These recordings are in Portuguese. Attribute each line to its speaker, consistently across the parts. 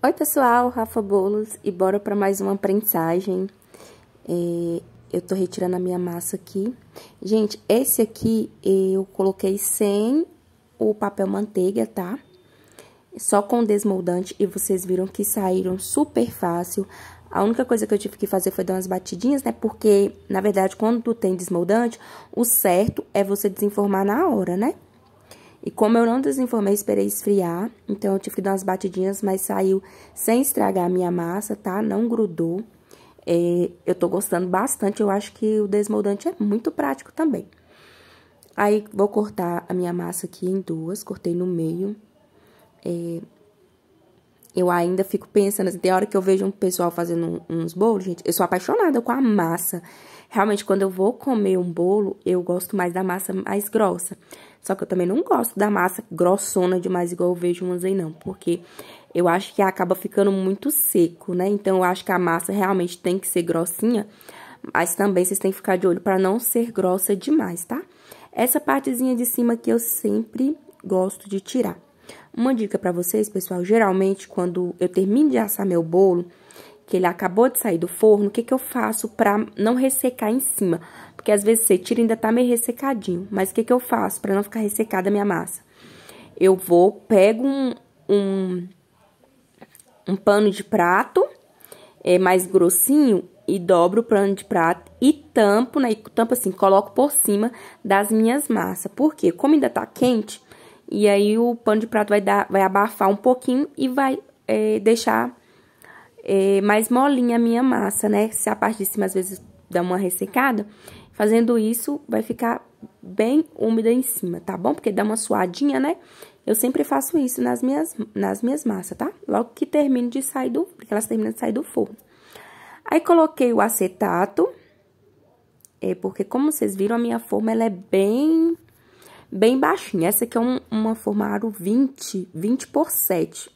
Speaker 1: Oi pessoal, Rafa Bolos e bora para mais uma prensagem. Eu tô retirando a minha massa aqui. Gente, esse aqui eu coloquei sem o papel manteiga, tá? Só com desmoldante e vocês viram que saíram super fácil. A única coisa que eu tive que fazer foi dar umas batidinhas, né? Porque, na verdade, quando tem desmoldante, o certo é você desenformar na hora, né? E como eu não desenformei, esperei esfriar, então eu tive que dar umas batidinhas, mas saiu sem estragar a minha massa, tá? Não grudou. Eu tô gostando bastante, eu acho que o desmoldante é muito prático também. Aí, vou cortar a minha massa aqui em duas, cortei no meio. Eu ainda fico pensando, assim, tem hora que eu vejo um pessoal fazendo uns bolos, gente, eu sou apaixonada com a massa. Realmente, quando eu vou comer um bolo, eu gosto mais da massa mais grossa. Só que eu também não gosto da massa grossona demais, igual eu vejo umas aí, não. Porque eu acho que acaba ficando muito seco, né? Então, eu acho que a massa realmente tem que ser grossinha. Mas também vocês têm que ficar de olho pra não ser grossa demais, tá? Essa partezinha de cima aqui eu sempre gosto de tirar. Uma dica pra vocês, pessoal, geralmente quando eu termino de assar meu bolo, que ele acabou de sair do forno, o que eu faço pra não ressecar em cima? Porque às vezes você tira e ainda tá meio ressecadinho, mas o que eu faço pra não ficar ressecada a minha massa? Eu pego um pano de prato, mais grossinho, e dobro o pano de prato e tampo, né? E tampo assim, coloco por cima das minhas massas. Por quê? Como ainda tá quente, e aí o pano de prato vai abafar um pouquinho e vai deixar mais molinha a minha massa, né? Se a parte de cima às vezes dá uma ressecada, fazendo isso vai ficar bem úmida em cima, tá bom? Porque dá uma suadinha, né? Eu sempre faço isso nas minhas massas, tá? Logo que termino de sair porque elas terminam de sair do forno. Aí, coloquei o acetato, porque como vocês viram, a minha forma, ela é bem baixinha. Essa aqui é uma forma aro 20 por 7.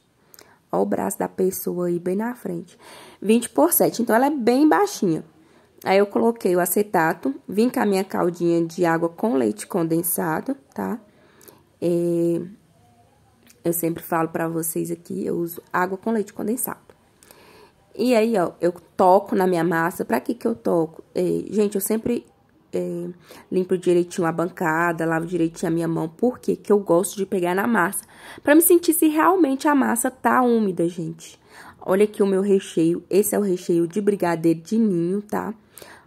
Speaker 1: Ó o braço da pessoa aí bem na frente. 20 por 7, então ela é bem baixinha. Aí, eu coloquei o acetato, vim com a minha caldinha de água com leite condensado, tá? Eu sempre falo pra vocês aqui, eu uso água com leite condensado. E aí, ó, eu toco na minha massa. Pra que eu toco? Gente, eu sempre limpo direitinho a bancada, lavo direitinho a minha mão. Por quê? Que eu gosto de pegar na massa. Pra me sentir se realmente a massa tá úmida, gente. Olha aqui o meu recheio. Esse é o recheio de brigadeiro de ninho, tá?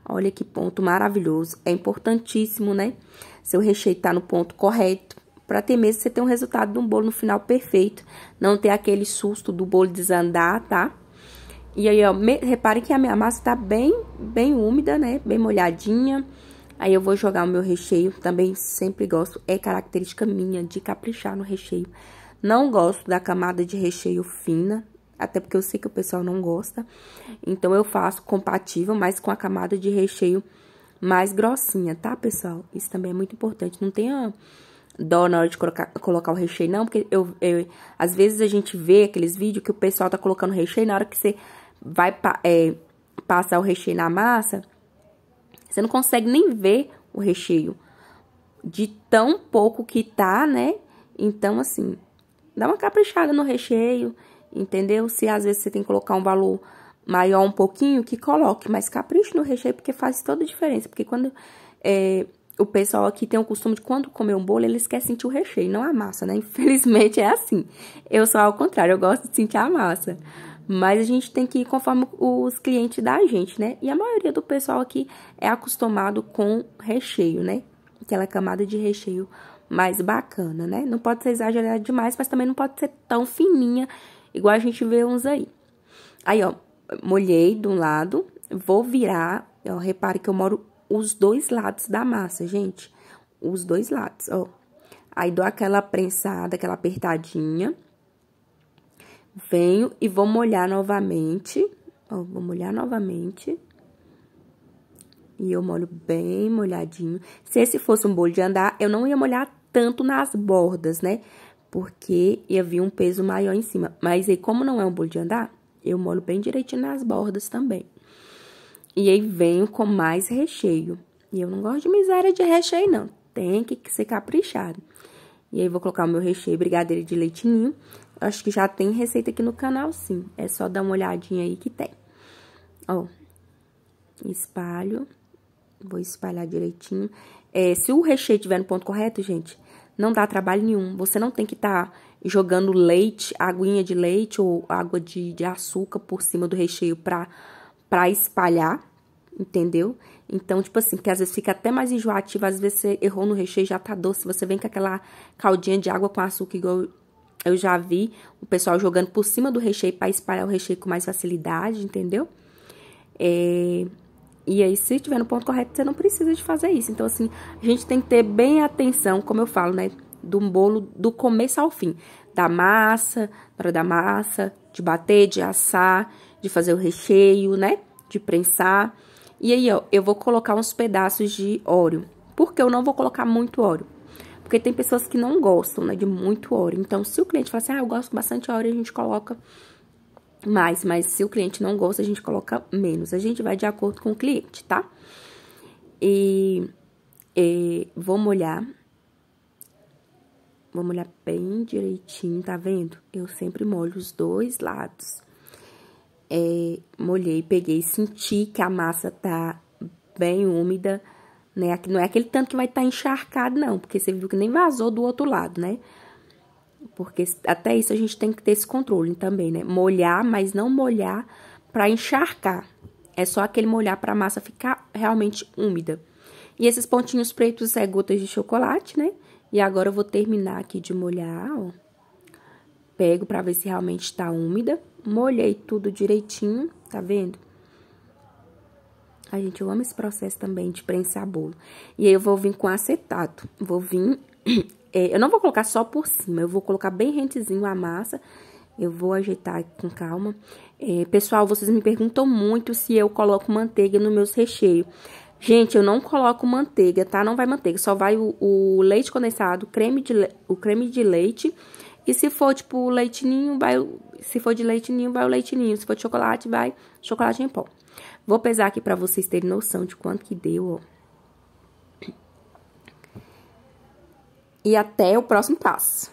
Speaker 1: Olha que ponto maravilhoso. É importantíssimo, né? Seu recheio tá no ponto correto. Pra ter mesmo você ter um resultado de um bolo no final perfeito. Não ter aquele susto do bolo desandar, tá? E aí, ó, reparem que a minha massa tá bem úmida, né? Bem molhadinha. Aí, eu vou jogar o meu recheio. Também sempre gosto, é característica minha de caprichar no recheio. Não gosto da camada de recheio fina, até porque eu sei que o pessoal não gosta. Então, eu faço compatível, mas com a camada de recheio mais grossinha, tá, pessoal? Isso também é muito importante. Não tenha dó na hora de colocar o recheio, não, porque às vezes a gente vê aqueles vídeos que o pessoal tá colocando recheio, na hora que você vai passar o recheio na massa, você não consegue nem ver o recheio de tão pouco que tá, né? Então, assim, dá uma caprichada no recheio, entendeu? Se às vezes você tem que colocar um valor maior um pouquinho, que coloque, mas capriche no recheio, porque faz toda a diferença. Porque quando o pessoal aqui tem o costume de, quando comer um bolo, eles querem sentir o recheio, não a massa, né? Infelizmente, é assim. Eu sou ao contrário, eu gosto de sentir a massa. Mas a gente tem que ir conforme os clientes da gente, né? E a maioria do pessoal aqui é acostumado com recheio, né? Aquela camada de recheio mais bacana, né? Não pode ser exagerado demais, mas também não pode ser tão fininha, igual a gente vê uns aí. Aí, ó, molhei de um lado, vou virar, ó, repare que eu moro os dois lados da massa, gente. Os dois lados, ó. Aí, dou aquela prensada, aquela apertadinha. Venho e vou molhar novamente. Ó, vou molhar novamente. E eu molho bem molhadinho. Se esse fosse um bolo de andar, eu não ia molhar tanto nas bordas, né? Porque ia vir um peso maior em cima. Mas aí, como não é um bolo de andar, eu molho bem direitinho nas bordas também. E aí, venho com mais recheio. E eu não gosto de miséria de recheio, não. Tem que ser caprichado. E aí, vou colocar o meu recheio brigadeiro de leite ninho. acho que já tem receita aqui no canal, sim. É só dar uma olhadinha aí que tem. Ó, espalho. Vou espalhar direitinho. Se o recheio estiver no ponto correto, gente, não dá trabalho nenhum. Você não tem que estar jogando leite, aguinha de leite ou água de açúcar por cima do recheio pra espalhar, entendeu? Então, tipo assim, porque às vezes fica até mais enjoativo, às vezes você errou no recheio, já tá doce, você vem com aquela caldinha de água com açúcar, igual eu já vi o pessoal jogando por cima do recheio pra espalhar o recheio com mais facilidade, entendeu? E aí, se tiver no ponto correto, você não precisa de fazer isso. Então, assim, a gente tem que ter bem atenção, como eu falo, né? Do bolo do começo ao fim. Da massa, na hora da massa, de bater, de assar, de fazer o recheio, né? De prensar. E aí, ó, eu vou colocar uns pedaços de Oreo. Por que eu não vou colocar muito Oreo? Porque tem pessoas que não gostam, né, de muito Oreo. Então, se o cliente falar assim, eu gosto bastante Oreo, a gente coloca mais. Mas se o cliente não gosta, a gente coloca menos. A gente vai de acordo com o cliente, tá? E vou molhar. Vou molhar bem direitinho, tá vendo? Eu sempre molho os dois lados. Molhei, peguei, senti que a massa tá bem úmida, né? Não é aquele tanto que vai estar encharcado, não, porque você viu que nem vazou do outro lado, né? Porque até isso a gente tem que ter esse controle também, né? Molhar, mas não molhar pra encharcar. É só aquele molhar pra massa ficar realmente úmida. E esses pontinhos pretos é gotas de chocolate, né? E agora eu vou terminar aqui de molhar, ó. Pego pra ver se realmente tá úmida. Molhei tudo direitinho, tá vendo? Ai, gente, eu amo esse processo também de prensar bolo. E aí, eu vou vir com acetato. Vou vir... eu não vou colocar só por cima, eu vou colocar bem rentezinho a massa. Eu vou ajeitar com calma. Pessoal, vocês me perguntam muito se eu coloco manteiga nos meus recheios. Gente, eu não coloco manteiga, tá? Não vai manteiga, só vai o leite condensado, o creme de leite. E se for, tipo, leite ninho, se for de leite ninho, vai o leite ninho. Se for de chocolate, vai chocolate em pó. Vou pesar aqui pra vocês terem noção de quanto que deu, ó. E até o próximo passo.